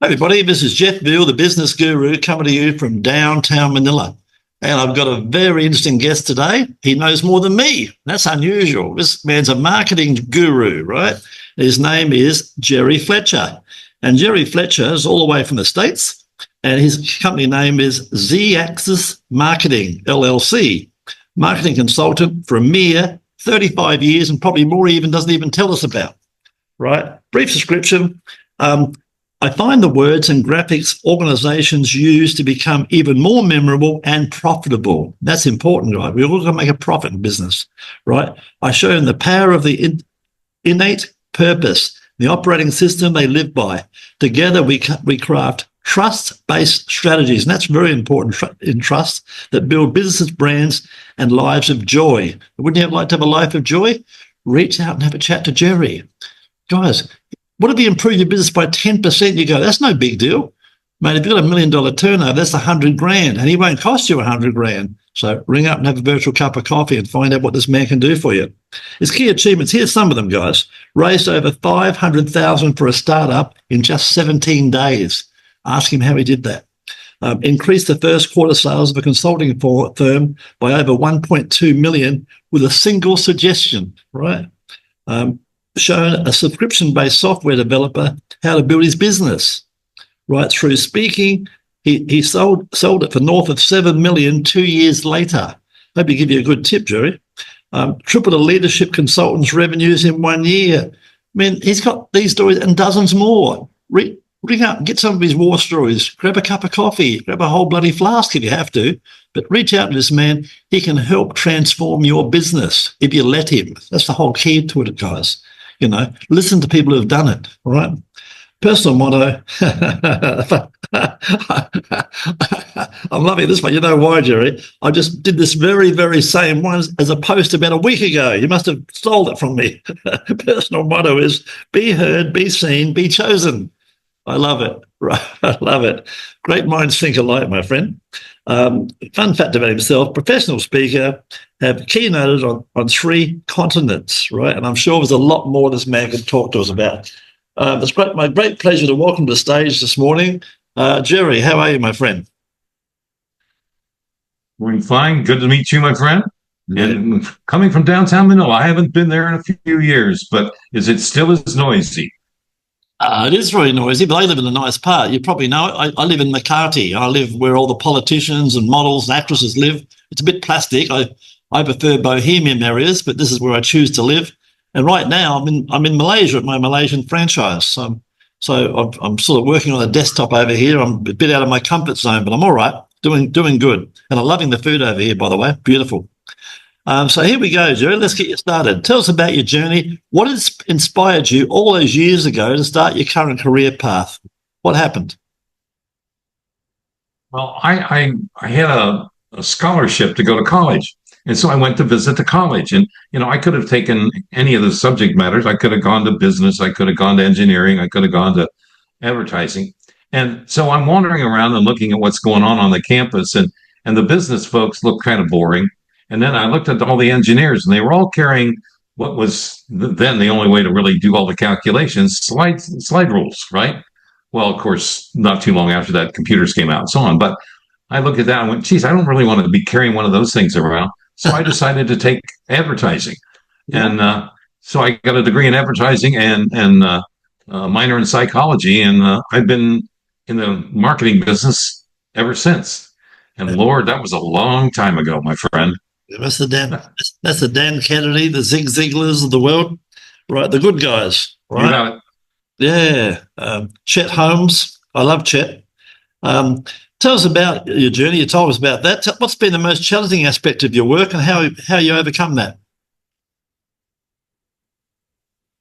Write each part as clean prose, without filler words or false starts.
Hey everybody, this is Jeff Veal, the business guru, coming to you from downtown Manila. And I've got a very interesting guest today. He knows more than me. That's unusual. This man's a marketing guru, right? His name is Jerry Fletcher. And Jerry Fletcher is all the way from the States. And his company name is 𝐰𝐢𝐧𝐮 Marketing, LLC. Marketing consultant for a mere 35 years and probably more even doesn't even tell us about, right? Brief description. I find the words and graphics organizations use to become even more memorable and profitable. That's important, right? We're all going to make a profit in business, right? I show them the power of the innate purpose, the operating system they live by. Together, we craft trust-based strategies, and that's very important in trust, that build businesses, brands, and lives of joy. Wouldn't you like to have a life of joy? Reach out and have a chat to Jerry. Guys, what if you improve your business by 10%? You go, that's no big deal. Mate, if you've got $1 million turnover, that's 100 grand, and he won't cost you 100 grand. So ring up and have a virtual cup of coffee and find out what this man can do for you. His key achievements, here's some of them, guys. Raised over $500,000 for a startup in just 17 days. Ask him how he did that. Increased the first quarter sales of a consulting firm by over 1.2 million with a single suggestion, right? Shown a subscription-based software developer how to build his business, right? Through speaking, he sold it for north of 7 million 2 years later. Maybe give you a good tip, Jerry. Tripled a leadership consultant's revenues in 1 year. I mean, he's got these stories and dozens more. Ring up, get some of his war stories, grab a cup of coffee, grab a whole bloody flask if you have to, but reach out to this man. He can help transform your business if you let him. That's the whole key to it, guys. You know, listen to people who have done it, all right? Personal motto. I'm loving this one. You know why, Jerry? I just did this very, very same one as a post about a week ago. You must have stole it from me. Personal motto is be heard, be seen, be chosen. I love it. Right. I love it. Great minds think alike, my friend. Fun fact about himself, professional speaker, have keynoted on 3 continents, right? And I'm sure there's a lot more this man could talk to us about. It's my great pleasure to welcome to the stage this morning. Jerry, how are you, my friend? Doing fine. Good to meet you, my friend. Yeah. And coming from downtown Manila, I haven't been there in a few years, but is it still as noisy? It is very noisy, but I live in a nice part. You probably know it. I live in Makati. I live where all the politicians and models and actresses live. It's a bit plastic. I prefer bohemian areas, but this is where I choose to live. And right now, I'm in Malaysia at my Malaysian franchise. So I'm sort of working on a desktop over here. I'm a bit out of my comfort zone, but I'm all right, doing good. And I'm loving the food over here, by the way. Beautiful. So here we go, Jerry. Let's get you started. Tell us about your journey. What has inspired you all those years ago to start your current career path? What happened? Well, I had a scholarship to go to college. And so I went to visit the college. And, you know, I could have taken any of the subject matters. I could have gone to business. I could have gone to engineering. I could have gone to advertising. And so I'm wandering around and looking at what's going on the campus. And the business folks look kind of boring. And then I looked at all the engineers, and they were all carrying what was then the only way to really do all the calculations, slide rules, right? Well, of course, not too long after that, computers came out and so on. But I looked at that and went, geez, I don't really want to be carrying one of those things around. So I decided to take advertising. And so I got a degree in advertising and a minor in psychology. And I've been in the marketing business ever since. And Lord, that was a long time ago, my friend. That's the Dan Kennedy, the Zig Ziglars of the world, right? The good guys, right? You got it. Yeah. Chet Holmes. I love Chet. Tell us about your journey. You told us about that. What's been the most challenging aspect of your work and how you overcome that?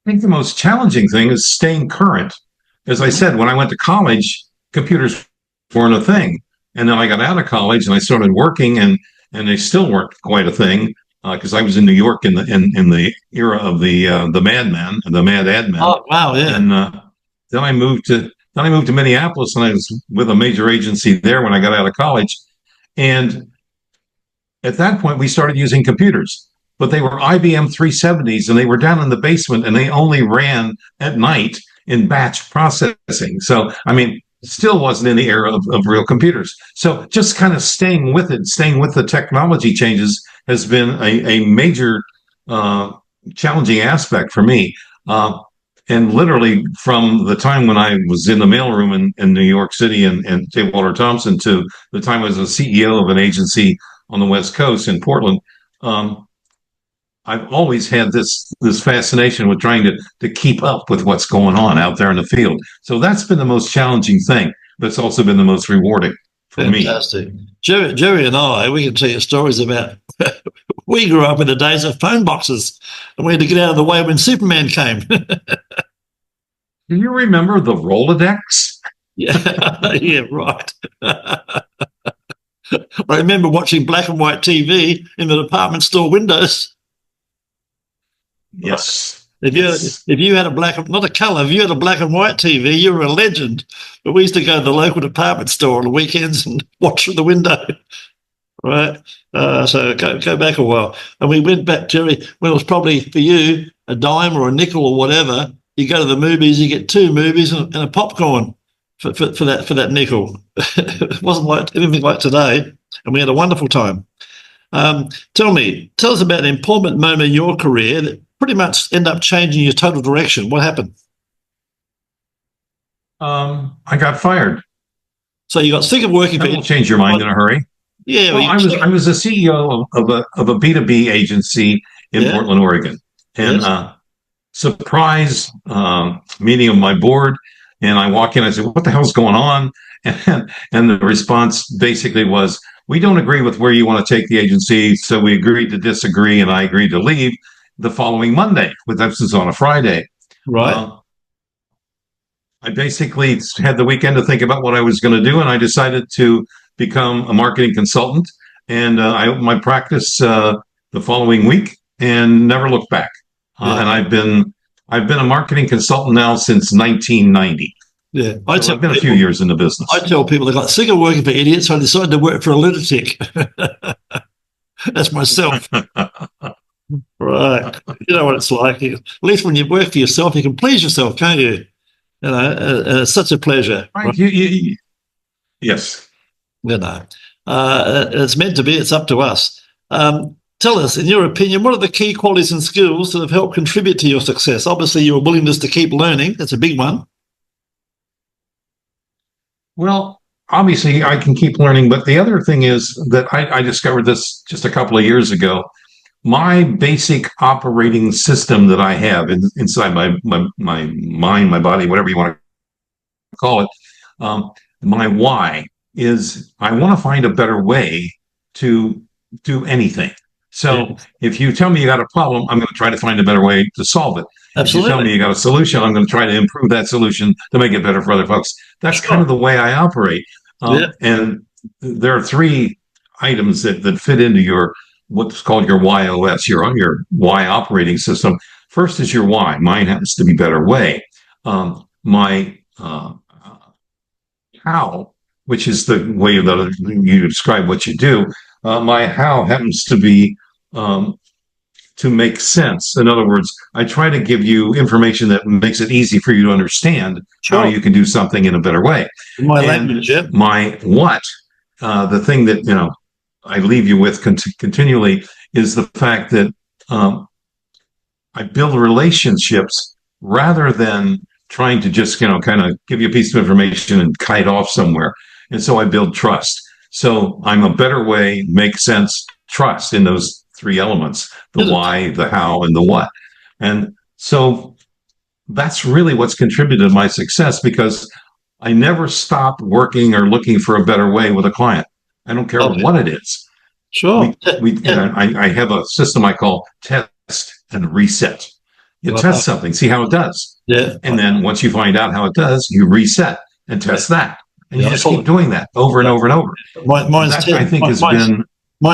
I think the most challenging thing is staying current. As I said, when I went to college, computers weren't a thing. And then I got out of college and I started working, and they still weren't quite a thing because I was in New York in the era of the Mad Men, the Mad Ad Men. Oh wow, yeah. And then I moved to Minneapolis, and I was with a major agency there when I got out of college. And at that point, we started using computers, but they were IBM 370s, and they were down in the basement, and they only ran at night in batch processing. So I mean, still wasn't in the era of real computers. So just kind of staying with it, staying with the technology changes has been a major challenging aspect for me. And literally from the time when I was in the mailroom in New York City and J. Walter Thompson to the time I was a CEO of an agency on the West Coast in Portland, I've always had this fascination with trying to keep up with what's going on out there in the field. So that's been the most challenging thing, but it's also been the most rewarding for me. Fantastic. Jerry and I, we can tell you stories about, we grew up in the days of phone boxes and we had to get out of the way when Superman came. Do you remember the Rolodex? Yeah, yeah, right. I remember watching black and white TV in the department store windows. Yes. If you had a not a colour, if you had a black and white TV, you were a legend. But we used to go to the local department store on the weekends and watch through the window. Right. So go back a while. And we went back, Jerry, when it was probably for you a dime or a nickel or whatever. You go to the movies, you get 2 movies and a popcorn for that nickel. It wasn't like anything like today, and we had a wonderful time. Tell us about an important moment in your career that pretty much ended up changing your total direction. What happened? I got fired. So you got sick of working. That will change your mind in a hurry. Yeah, well, I was a CEO of a B2B agency in Portland, Oregon, and surprise meeting of my board, and I walk in. I said, "What the hell's going on?" And the response basically was, "We don't agree with where you want to take the agency, so we agreed to disagree, and I agreed to leave the following Monday." This was on a Friday, right? I basically had the weekend to think about what I was going to do, and I decided to become a marketing consultant. And I opened my practice the following week and never looked back. And I've been a marketing consultant now since 1990. Yeah, so I've been a few years in the business. I tell people they got sick of working for idiots, so I decided to work for a lunatic. That's myself. Right. You know what it's like. At least when you work for yourself, you can please yourself, can't you? You know, it's such a pleasure. Right. Yes. You know, it's meant to be. It's up to us. Tell us, in your opinion, what are the key qualities and skills that have helped contribute to your success? Obviously, your willingness to keep learning. That's a big one. Well, obviously, I can keep learning. But the other thing is that I discovered this just a couple of years ago. My basic operating system that I have inside my mind, my body, whatever you want to call it, my why is I want to find a better way to do anything. So if you tell me you got a problem, I'm going to try to find a better way to solve it. Absolutely. If you tell me you got a solution, I'm going to try to improve that solution to make it better for other folks. That's kind of the way I operate. And there are 3 items that fit into your what's called your YOS, your Y operating system. First is your why. Mine happens to be better way. My how, which is the way that you describe what you do. My how happens to be to make sense. In other words, I try to give you information that makes it easy for you to understand how you can do something in a better way. My language, my what, the thing that I leave you with continually is the fact that I build relationships rather than trying to just kind of give you a piece of information and kite off somewhere. And so I build trust. So I'm a better way, make sense, trust in those 3 elements, the why, the how, and the what. And so that's really what's contributed to my success, because I never stop working or looking for a better way with a client. I don't care what it is. Sure. I have a system I call test and reset. You test something, see how it does. Yeah. And then once you find out how it does, you reset and test that. And you just keep doing that over and over and over. Mine's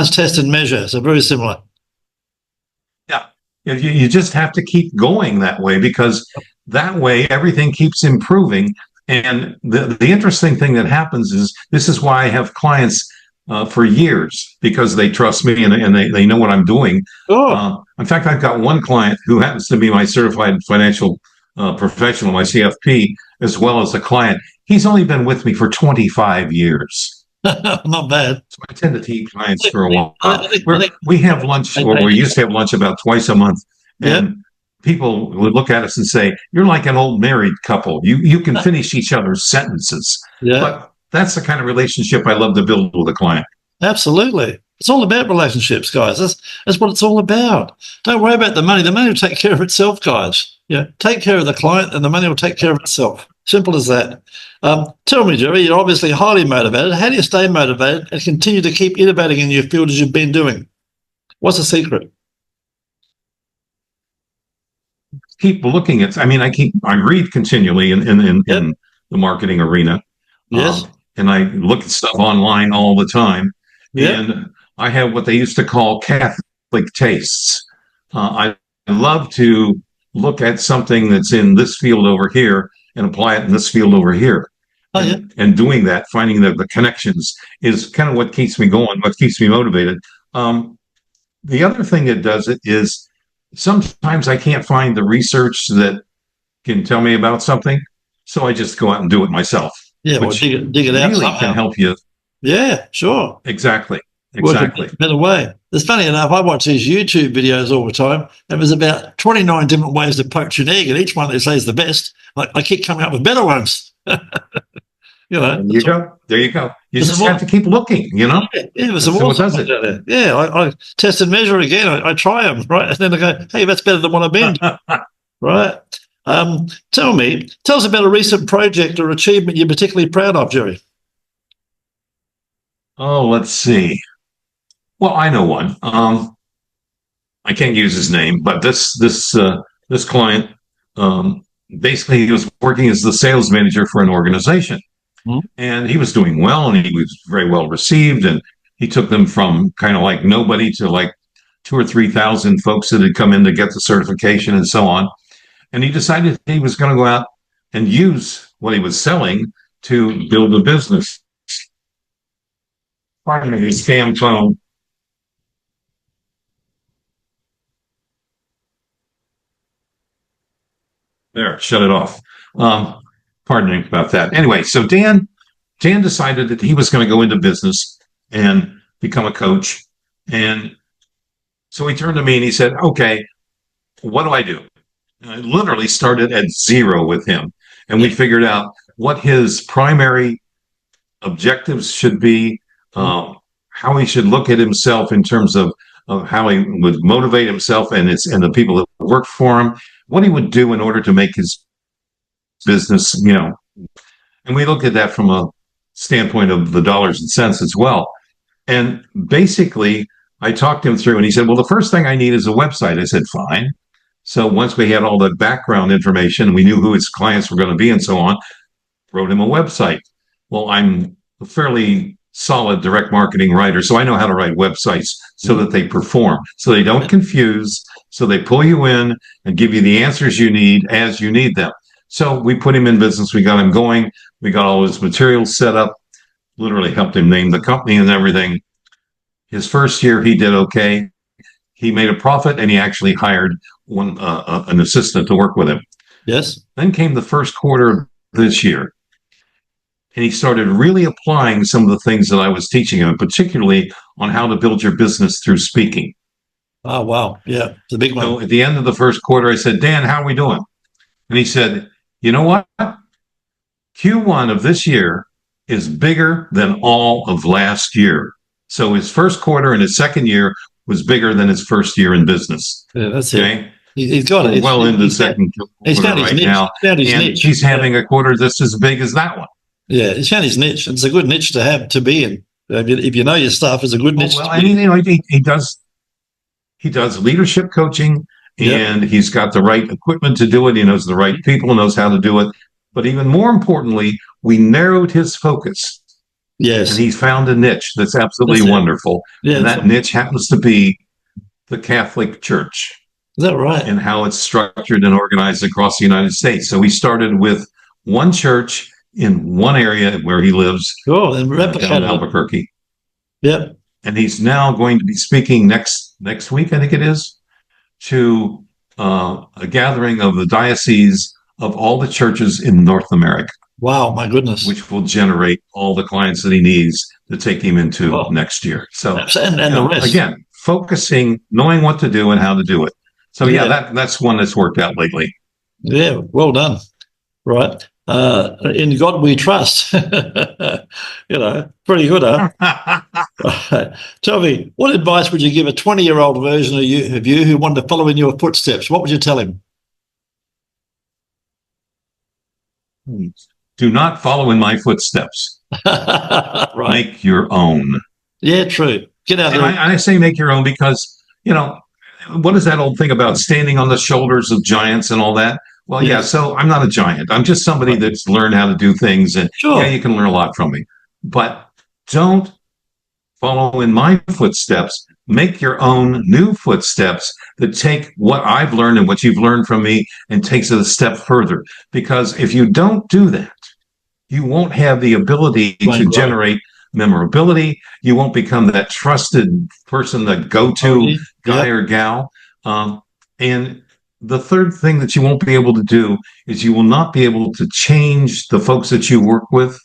test and measure, so very similar. Yeah. You just have to keep going that way, because that way everything keeps improving. And the interesting thing that happens is, this is why I have clients for years, because they trust me and they know what I'm doing. In fact, I've got one client who happens to be my certified financial professional, my CFP, as well as a client. He's only been with me for 25 years. Not bad. So I tend to keep clients for a while. I think, We have lunch, or we used to have lunch about twice a month. And people would look at us and say, "You're like an old married couple. You can finish each other's sentences." yeah, But that's the kind of relationship I love to build with a client. absolutely. It's all about relationships, guys. That's what it's all about. Don't worry about the money. The money will take care of itself, guys. Yeah, take care of the client, and the money will take care of itself. Simple as that. Tell me, Jerry, you're obviously highly motivated. How do you stay motivated and continue to keep innovating in your field as you've been doing? What's the secret? Keep looking at. I mean, I read continually in the marketing arena. Yes. And I look at stuff online all the time. And I have what they used to call Catholic tastes. I love to look at something that's in this field over here and apply it in this field over here. And doing that, finding the connections is kind of what keeps me going, what keeps me motivated. The other thing that does it is sometimes I can't find the research that can tell me about something, so I just go out and do it myself. Yeah, well, dig it out really somehow. Can help you. Yeah, sure. Exactly. Work a better way. It's funny enough, I watch these YouTube videos all the time, and there's about 29 different ways to poach an egg, and each one they say is the best. I keep coming up with better ones. You know. There you go. You just have to keep looking, you know? Yeah, there's some awesome ones out there. Yeah, I test and measure again. I try them, right? And then I go, hey, that's better than what I've been doing. Right? Tell us about a recent project or achievement you're particularly proud of, Jerry. Oh, let's see. Well, I know one. I can't use his name, but this client, basically he was working as the sales manager for an organization. And he was doing well, and he was very well received, and he took them from kind of like nobody to like 2,000 or 3,000 folks that had come in to get the certification and so on. And he decided he was going to go out and use what he was selling to build a business. Pardon me, his scam phone. There, shut it off. Pardon me about that. Anyway, so Dan decided that he was going to go into business and become a coach. And so he turned to me and he said, okay, what do I do? And I literally started at zero with him. And we figured out what his primary objectives should be, how he should look at himself in terms of how he would motivate himself and the people that work for him, what he would do in order to make his business, you know. And we look at that from a standpoint of the dollars and cents as well. And basically, I talked him through, and he said, well, the first thing I need is a website. I said, fine. So once we had all the background information, we knew who his clients were going to be and so on, wrote him a website. Well, I'm a fairly solid direct marketing writer, so I know how to write websites so that they perform, so they don't confuse, so they pull you in and give you the answers you need as you need them. So we put him in business. We got him going. We got all his materials set up, literally helped him name the company and everything. His first year, he did okay. He made a profit, and he actually hired an assistant to work with him. Yes. Then came the first quarter of this year, and he started really applying some of the things that I was teaching him, particularly on how to build your business through speaking. Oh, wow. Yeah, it's a big one. So at the end of the first quarter, I said, Dan, how are we doing? And he said, you know what? Q1 of this year is bigger than all of last year. So his first quarter and his second year was bigger than his first year in business. Yeah, that's it. He's got it. Well into the second quarter right now. And he's having a quarter that's as big as that one. Yeah, he's found his niche. It's a good niche to have, to be in. If you know your stuff, it's a good niche. Well, he does leadership coaching, and he's got the right equipment to do it. He knows the right people, knows how to do it. But even more importantly, we narrowed his focus. Yes. And he's found a niche that's absolutely wonderful. Yeah, and that niche happens to be the Catholic Church. Is that right? And how it's structured and organized across the United States. So he started with one church in one area where he lives. Oh, and down in Albuquerque. Yep. And he's now going to be speaking next week, I think it is, to a gathering of the Diocese of all the churches in North America. Wow, my goodness. Which will generate all the clients that he needs to take him into next year. So, and the rest. Again, focusing, knowing what to do and how to do it. So, that's one that's worked out lately. Yeah, well done. Right. In God we trust. Pretty good, huh? Right. Tell me, what advice would you give a 20-year-old version of you who wanted to follow in your footsteps? What would you tell him? Do not follow in my footsteps. Right. Make your own. Yeah, true. Get out there. I say make your own because, what is that old thing about standing on the shoulders of giants and all that? Well, so I'm not a giant. I'm just somebody that's learned how to do things. And you can learn a lot from me. But don't follow in my footsteps. Make your own new footsteps that take what I've learned and what you've learned from me and takes it a step further. Because if you don't do that, you won't have the ability to generate memorability. You won't become that trusted person, the go-to guy or gal. And the third thing that you won't be able to do is you will not be able to change the folks that you work with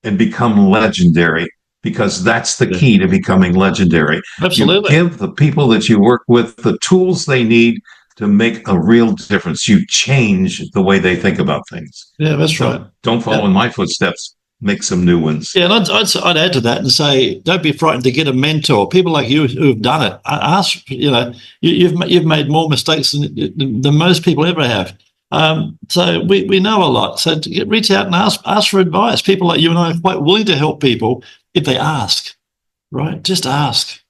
and become legendary, because that's the key to becoming legendary. Absolutely. You give the people that you work with the tools they need to make a real difference. You change the way they think about things. Yeah, that's right. Don't follow in my footsteps. Make some new ones. Yeah, and I'd add to that and say, don't be frightened to get a mentor. People like you who've done it. Ask, you've made more mistakes than most people ever have. So we know a lot. So reach out and ask for advice. People like you and I are quite willing to help people if they ask. Right? Just ask.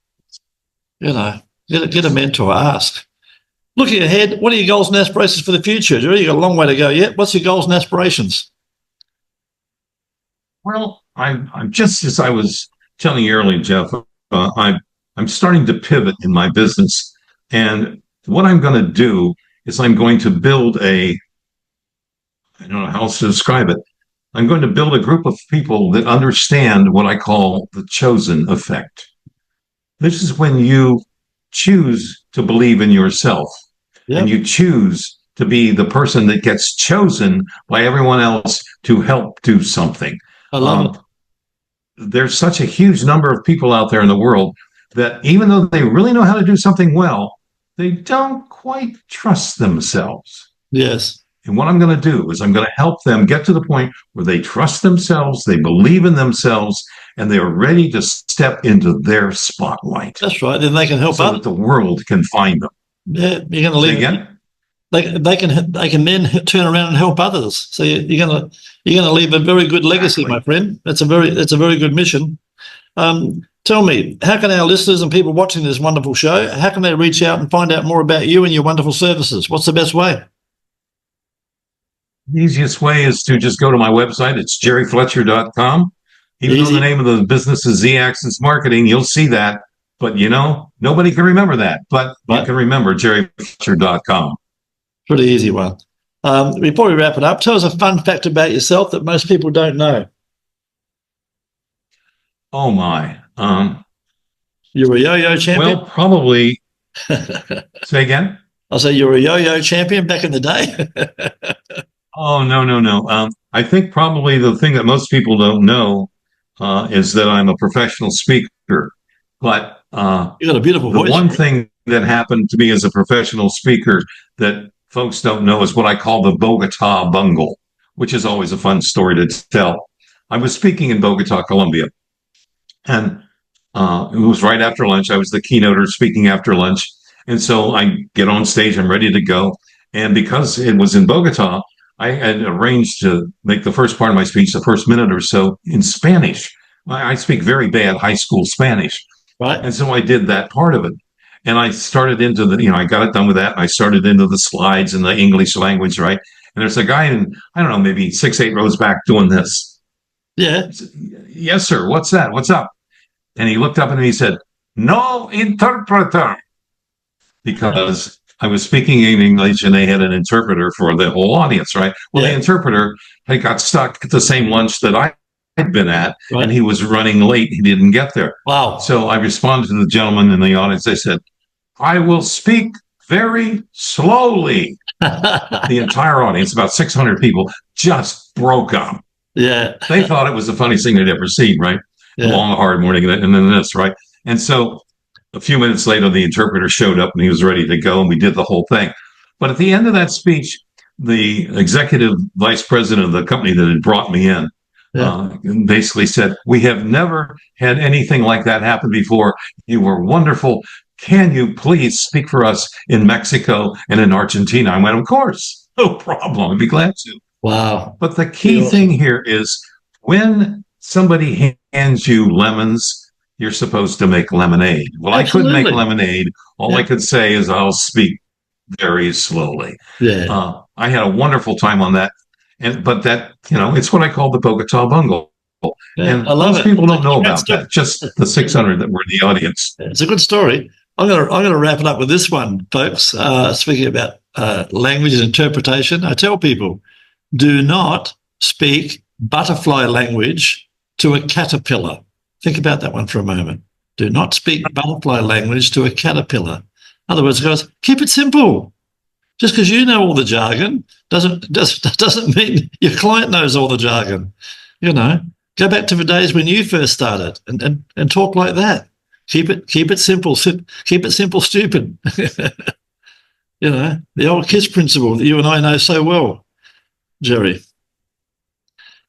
Get a mentor. Ask. Looking ahead, what are your goals and aspirations for the future? You've got a long way to go yet. What's your goals and aspirations? Well, I'm just, as I was telling you earlier, Jeff, I'm starting to pivot in my business. And what I'm going to do is I'm going to build I don't know how else to describe it. I'm going to build a group of people that understand what I call the chosen effect. This is when you choose to believe in yourself and you choose to be the person that gets chosen by everyone else to help do something. I love it. There's such a huge number of people out there in the world that even though they really know how to do something well, they don't quite trust themselves. Yes. And what I'm going to do is I'm going to help them get to the point where they trust themselves, they believe in themselves, and they're ready to step into their spotlight. That's right. Then they can help so that the world can find them. Yeah, you're going to leave again. They can then turn around and help others. So you're going to leave a very good legacy, my friend. That's a very good mission. Tell me, how can our listeners and people watching this wonderful show, how can they reach out and find out more about you and your wonderful services? What's the best way? The easiest way is to just go to my website. It's jerryfletcher.com. Even though the name of the business is 𝐷 Marketing, you'll see that. But, nobody can remember that. But you can remember jerryfletcher.com. Pretty easy one. Before we wrap it up, tell us a fun fact about yourself that most people don't know. Oh, my. You're a yo-yo champion? Well, probably. Say again? I'll say you're a yo-yo champion back in the day. Oh, no. I think probably the thing that most people don't know is that I'm a professional speaker. But you got a beautiful voice. The one thing that happened to me as a professional speaker that folks don't know is what I call the Bogota bungle, which is always a fun story to tell. I was speaking in Bogota, Colombia, and it was right after lunch. I was the keynoter speaking after lunch. And so I get on stage, I'm ready to go. And because it was in Bogota, I had arranged to make the first part of my speech, the first minute or so, in Spanish. I speak very bad high school Spanish. Right. And so I did that part of it. And I started into I got it done with that. And I started into the slides in the English language, right? And there's a guy in, I don't know, maybe 6-8 rows back doing this. Yeah. Said, yes, sir. What's that? What's up? And he looked up and he said, no interpreter. Because I was speaking in English and they had an interpreter for the whole audience, right? Well, the interpreter had got stuck at the same lunch that I had been at, and he was running late. He didn't get there. Wow. So I responded to the gentleman in the audience. I said, I will speak very slowly. The entire audience, about 600 people, just broke up. Yeah. They thought it was the funniest thing they'd ever seen, right? Yeah. Long, hard morning, and then this, right? And so a few minutes later, the interpreter showed up and he was ready to go, and we did the whole thing. But at the end of that speech, the executive vice president of the company that had brought me in basically said, "We have never had anything like that happen before. You were wonderful. Can you please speak for us in Mexico and in Argentina?" I went, "Of course, no problem. I'd be glad to." Wow. But the key thing here is when somebody hands you lemons, you're supposed to make lemonade. Well, absolutely. I couldn't make lemonade. All I could say is I'll speak very slowly. Yeah. I had a wonderful time on that. But that, it's what I call the Bogota bungle. Yeah, and most people don't know about that. Just the 600 that were in the audience. It's a good story. I'm gonna wrap it up with this one, folks. Speaking about language and interpretation, I tell people, do not speak butterfly language to a caterpillar. Think about that one for a moment. Do not speak butterfly language to a caterpillar. In other words, guys, keep it simple. Just because you know all the jargon doesn't mean your client knows all the jargon. Go back to the days when you first started and talk like that. Keep it simple. Keep it simple, stupid. The old KISS principle that you and I know so well, Jerry.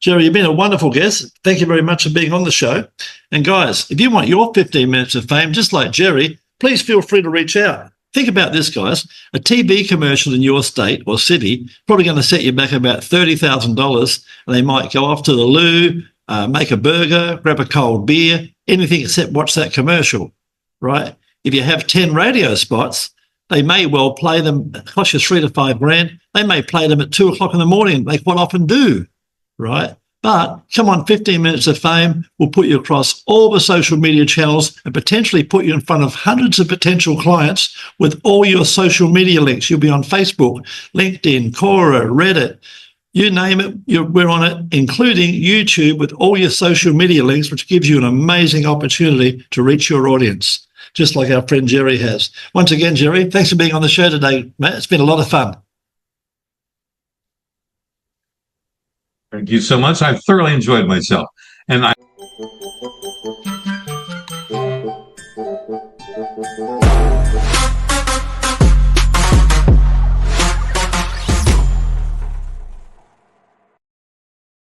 Jerry, you've been a wonderful guest. Thank you very much for being on the show. And guys, if you want your 15 minutes of fame, just like Jerry, please feel free to reach out. Think about this, guys. A TV commercial in your state or city probably going to set you back about $30,000, and they might go off to the loo, make a burger, grab a cold beer, anything except watch that commercial, right? If you have 10 radio spots, they may well play them, cost you $3 to $5 grand. They may play them at 2 o'clock in the morning. They quite often do, right? But come on, 15 minutes of fame will put you across all the social media channels and potentially put you in front of hundreds of potential clients with all your social media links. You'll be on Facebook, LinkedIn, Quora, Reddit, you name it, we're on it, including YouTube with all your social media links, which gives you an amazing opportunity to reach your audience, just like our friend Jerry has. Once again, Jerry, thanks for being on the show today, mate. It's been a lot of fun. Thank you so much. I've thoroughly enjoyed myself. And